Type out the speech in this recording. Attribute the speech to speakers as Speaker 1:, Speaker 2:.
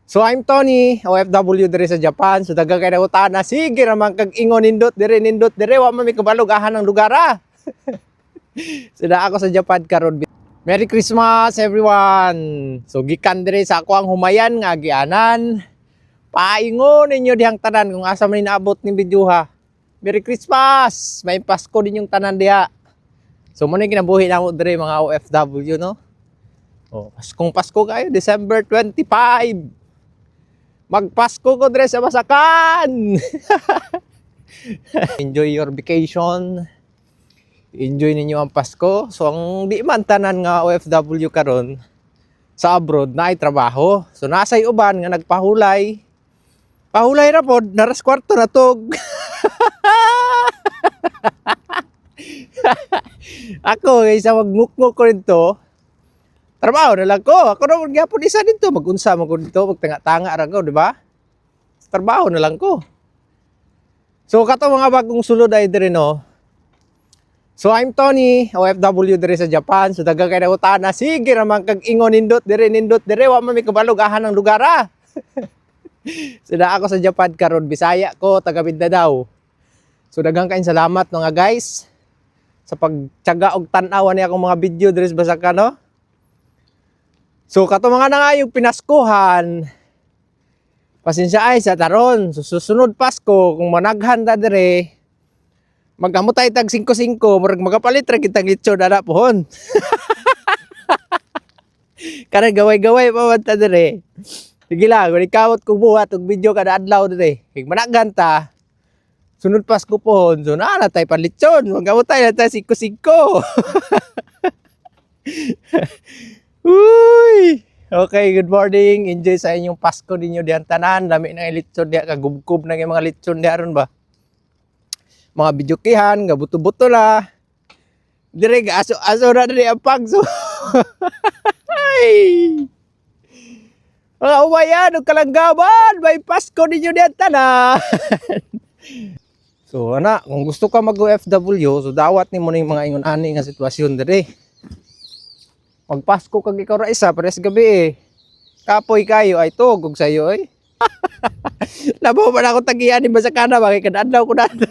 Speaker 1: So I'm Tony, OFW dire sa Japan. So daga kay na sige raman kag ingon nindot dire wa man mi kabalugahan ng lugar ah. So ako sa Japan karon. Merry Christmas everyone. So gikan dire sa ako ang humayan nga gianan. Paingon ninyo dihang tanan kung asa man inaabot ning video ha. Merry Christmas. May Pasko din yung tanan diha. So mo na kinabuhi namo dire mga OFW no. Oh, Pasko kayo December 25. Magpasko ko dre sa Masakan. Enjoy your vacation. Enjoy ninyo ang Pasko. So ang di man tanan nga OFW karon sa abroad na ay trabaho. So nasay uban nga nagpahulay. Pahulay ra pod naras kwarto na tog. Ako isa magmukmuk ko dito. Trabaho na lang ko. Ako naman gyapon isa dito. Magunsa mo ko dito. Magtanga-tanga ra ko, di ba? Trabaho na lang ko. So, kato mga bagong sulod ay dire no. So, I'm Tony, OFW dire sa Japan. So, daga kay na sige raman kag ingon nindot dire. Wa man mi kabalugahan ng lugar ah. So, ako sa Japan karon Bisaya ko, taga Mindanao. So, daghang kaayong salamat mga guys sa pagtiyaga og tan-awan ni akong mga video dire sa Basakan no. So kato mga na nga yung pinaskuhan. Pasensya ay sa taron. So, susunod Pasko kung managhan ta dire. Magamutay tag 5-5 murag magapalit ra kitag litson ana pohon. Kana gaway-gaway pa man ta dire. Sige lang, kung ikawat kong buhat og video kada adlaw dire. Kung managhan ta. Sunod Pasko pohon. So na tay panlitson. Magamutay na ta 5-5. Uy! Okay, good morning. Enjoy sa inyong Pasko ninyo diyan tanan. Lami na litson diya kagubkob na yung mga litson diya ron ba. Mga bidyukihan, gabuto-buto la. Dire aso na dire ang pagso. Ay! Mga umayan, og kalanggaban, may Pasko ninyo diyan tanan. So, ana, kung gusto ka mag-OFW, so dawat ni mo ning mga ingon ani nga sitwasyon dire. Magpasko kag ikaw ra isa pares gabi eh. Kapoy kayo ay tugog sayo eh. Labaw man ako tagian ni Basakana bakit kadadlaw ko dati.